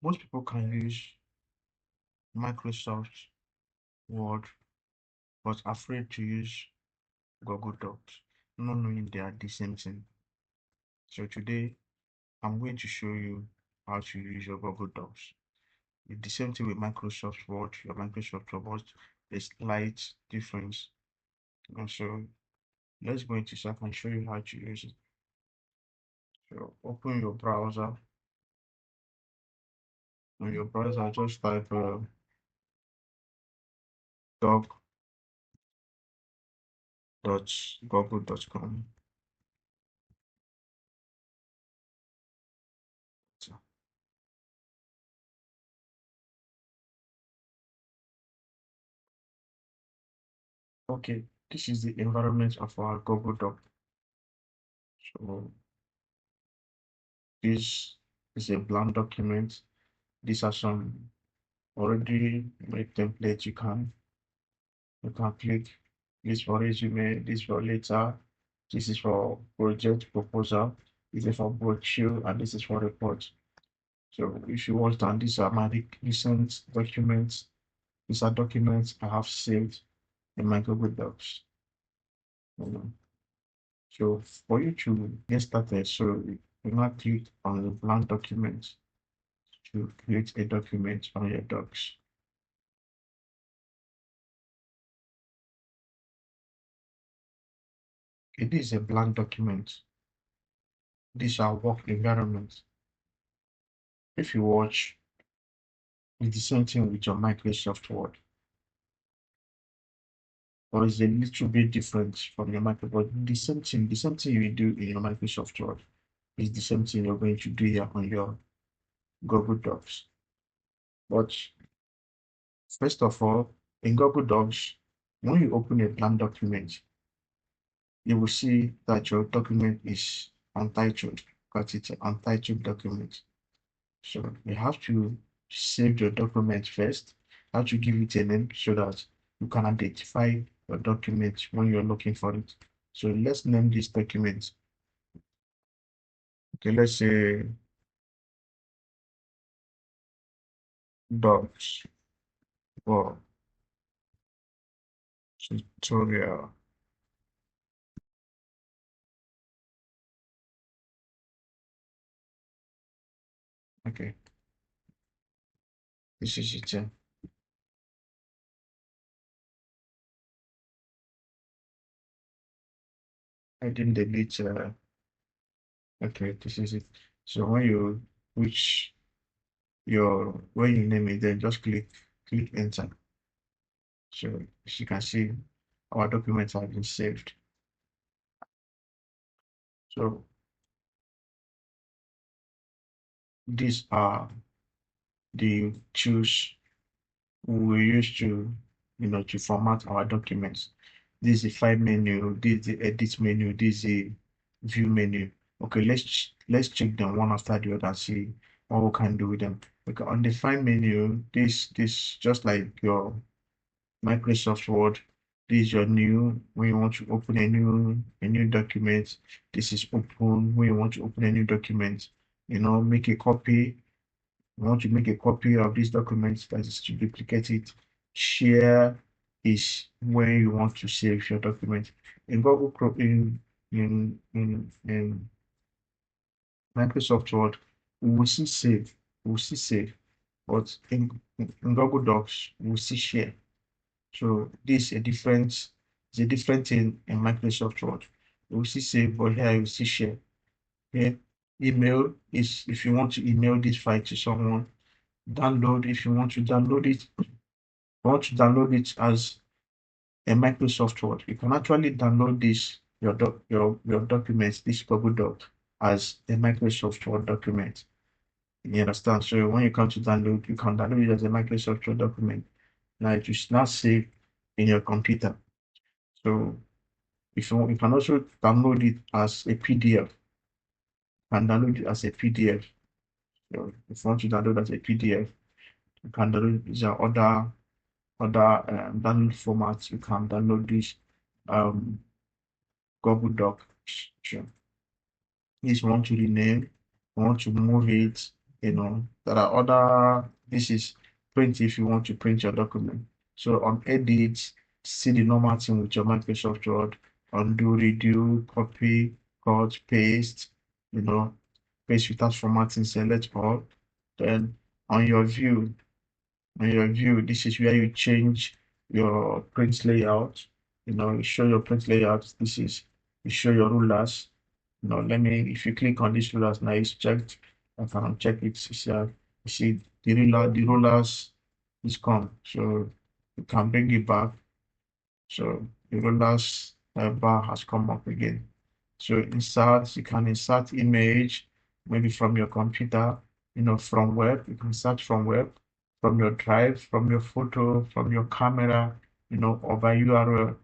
Most people can use Microsoft Word, but afraid to use Google Docs, not knowing they are the same thing. So today, I'm going to show you how to use your Google Docs. It's the same thing with Microsoft Word, your Microsoft Word, but there's slight difference. And so let's go into so I can show you how to use it. So open your browser. On your browser, just type doc.google.com. So, okay, this is the environment of our Google Doc. So this is a blank document. These are some already made templates you can click. This for resume, this for letter, this is for project proposal, this is for brochure, and this is for report. So if you want, and these are my recent documents. These are documents I have saved in my Google Docs. Um, So for you to get started, so you now click on the blank document to create a document on your docs. It is a blank document. These are work environment. If you watch, it's the same thing with your Microsoft Word, or it's a little bit different from your Microsoft Word. The same thing you do in your Microsoft Word is the same thing you're going to do here on your Google Docs. But first of all, in Google Docs, when you open a blank document, you will see that your document is untitled because it's an untitled document. So you have to save your document first. You have to give it a name so that you can identify your document when you're looking for it. So let's name this document. Okay, let's say docs for tutorial. Okay, this is it. I didn't delete. Okay, this is it. So which when you name it, then just click enter. So as you can see, our documents have been saved. So these are the tools we use to format our documents. This is the file menu, this is the edit menu, this is the view menu. Okay, let's check them one after the other and see what we can do with them. Okay, on the file menu, this just like your Microsoft Word. This is your new when you want to open a new document. This is open when you want to open a new document. Make a copy. You want to make a copy of this document that is to duplicate it. Share is when you want to save your document. In Google Chrome in Microsoft Word, we will see save. We will see save. But in Google Docs, we will see share. So this is a different thing in Microsoft Word. You will see save, but here you see share. Okay. Email is if you want to email this file to someone. Download if you want to download it. As a Microsoft Word. You can actually download this your documents, this Google Doc, as a Microsoft Word document. You understand? So when you come to download, you can download it as a Microsoft Word document. Now it is now saved in your computer. So if you want, you can also download it as a PDF. You can download it as a PDF. So if you want to download as a PDF, you can download these are other download formats. You can download this um, Google Doc. Sure. If you want to rename, you want to move it, there are other, this is print if you want to print your document. So on edit, see the normal thing with your Microsoft Word, undo, redo, copy, cut, paste, you know, paste without formatting, select all. Then on your view, this is where you change your print layout. You show your print layout. You show your rulers. If you click on these rulers now, it's checked. I can check it. You see the rulers is gone. So you can bring it back. So the rulers bar has come up again. So you can insert image, maybe from your computer, from web. You can search from web, from your drive, from your photo, from your camera, or by URL.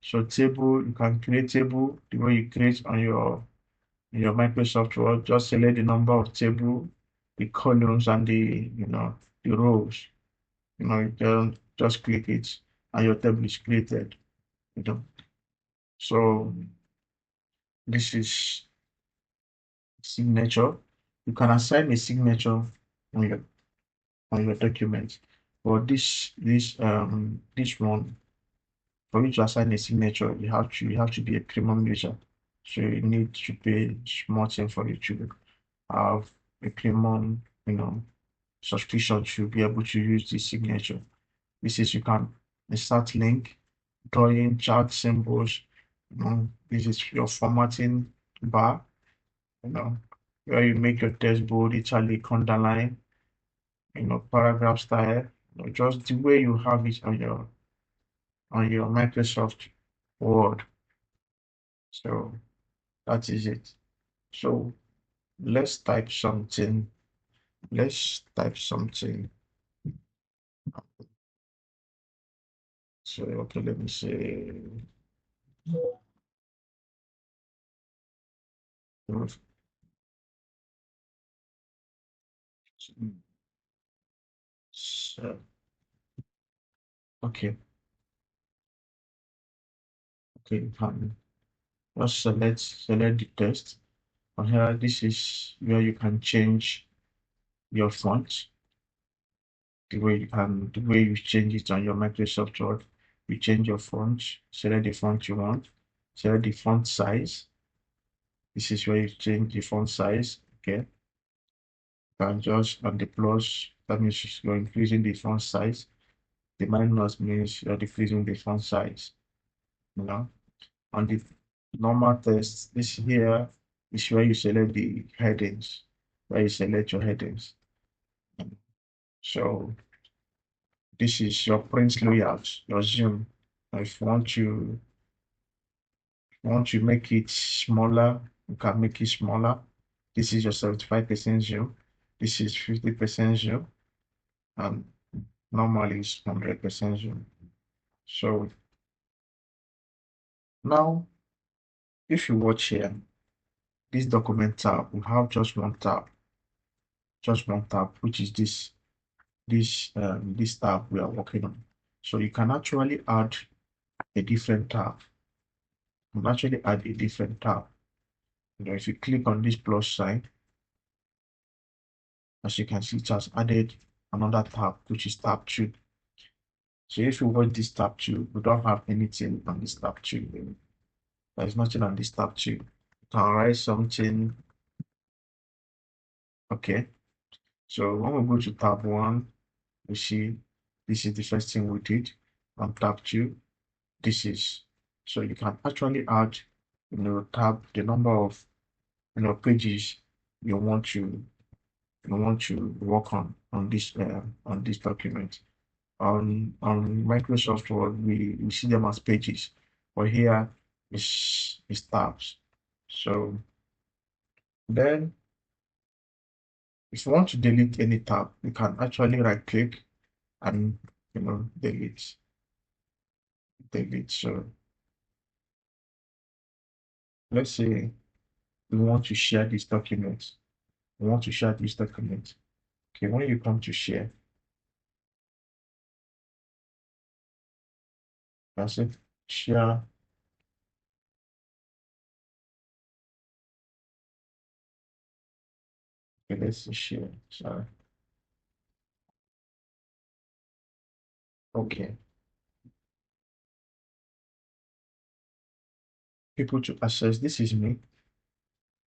So table, you can create table the way you create on your Microsoft Word. Just select the number of table, the columns, and the rows. You can just click it, and your table is created. You know. So this is signature. You can assign a signature on your document. But this one, for you to assign a signature, you have to be a premium user. So you need to pay small thing for you to have a premium, subscription to be able to use this signature. This is, you can insert link, drawing, chart symbols. This is your formatting bar, you know, where you make your text bold, italic, underline, paragraph style, just the way you have it on your Microsoft Word. So that is it. So let's type something. Let's type something. So okay, let me say. So, okay, okay, fine. Just select the text. And here, this is where you can change your font. The way you change it on your Microsoft Word, you change your font, select the font you want, select the font size. This is where you change the font size. Okay, and just on the plus, that means you're increasing the font size. The minus means you're decreasing the font size. You know, on the normal text, this here is where you select the headings, where you select your headings. So this is your print layout, your zoom. If you want to make it smaller, you can make it smaller. This is your 75% zoom. This is 50% zoom. And normally it's 100% zoom. So now, if you watch here, this document tab, we have just one tab, which is this tab we are working on. So you can actually add a different tab. You can actually add a different tab. If you click on this plus sign, as you can see, it has added another tab, which is tab 2. So if you watch this tab 2, we don't have anything on this tab 2. There is nothing on this tab 2. You can write something. Okay. So when we go to tab 1, we see this is the first thing we did. On tab 2, this is, so you can actually add, tab the number of, pages you want to work on this document. On Microsoft Word, we see them as pages, but here is tabs. So then, if you want to delete any tab, you can actually right click and delete. So let's say we want to share this document. We want to share this document. Okay, when you come to share, that's it. Share. Okay, let's see share. Sorry. Okay. People to access. This is me.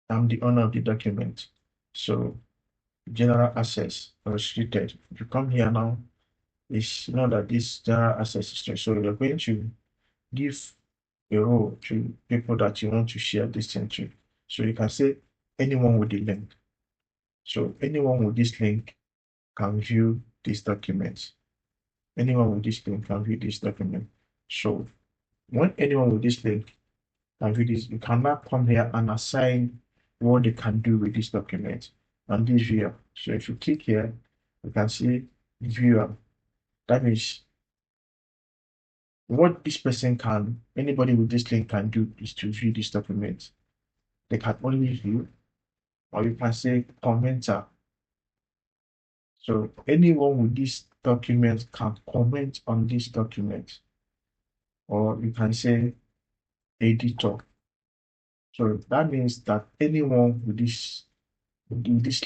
I'm the owner of the document. So general access restricted. If you come here now, it's not that this general access is restricted. So you're going to give a role to people that you want to share this thing to. So you can say anyone with the link. So anyone with this link can view this document. Anyone with this link can view this document. So when anyone with this link can view this, you can now come here and assign what they can do with this document and this viewer. So if you click here, you can see viewer. That means what this person can, anybody with this link can do is to view this document. They can only view, or you can say commenter. So anyone with this document can comment on this document, or you can say editor. So that means that anyone with this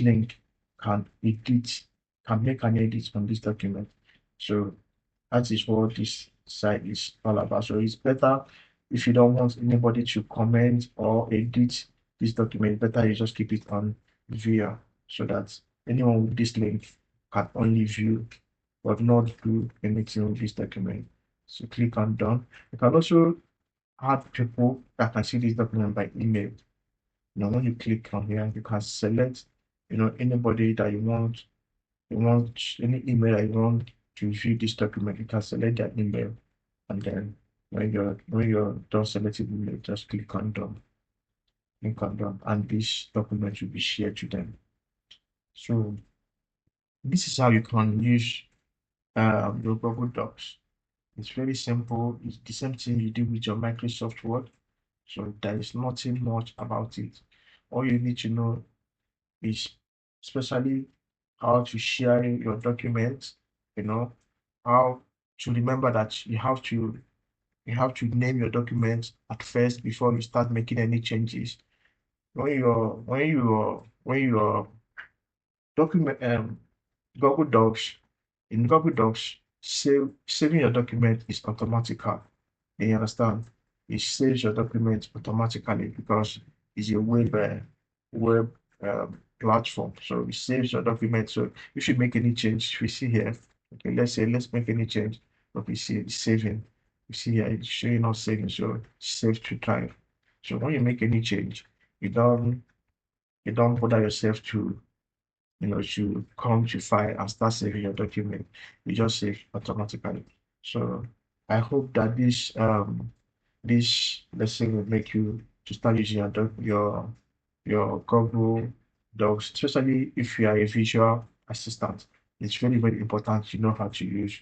link can edit, can make an edit on this document. So that is what this site is all about. So it's better if you don't want anybody to comment or edit this document, better you just keep it on viewer so that anyone with this link can only view but not do anything with this document. So click on done. You can also add people that can see this document by email. Now, when you click on here, you can select, anybody that you want any email that you want to view this document. You can select that email, and then when you're done selecting email, just click on done, and this document will be shared to them. So this is how you can use your Google Docs. It's very simple. It's the same thing you do with your Microsoft Word. So there is nothing much about it. All you need to know is especially how to share your documents, you know, how to remember that you have to name your documents at first before you start making any changes. When your document Google Docs in Google Docs, saving your document is automatical. You understand? It saves your document automatically because it's a web platform. So it saves your document. So if you make any change, if you see here, okay, let's make any change. But we see it's saving. You see here, it's showing not saving, so it's save to drive. So when you make any change, you don't bother yourself to come to file and start saving your document. You just save automatically. So I hope that this lesson will make you to start using your Google Docs, especially if you are a visual assistant. It's very, very important you know how to use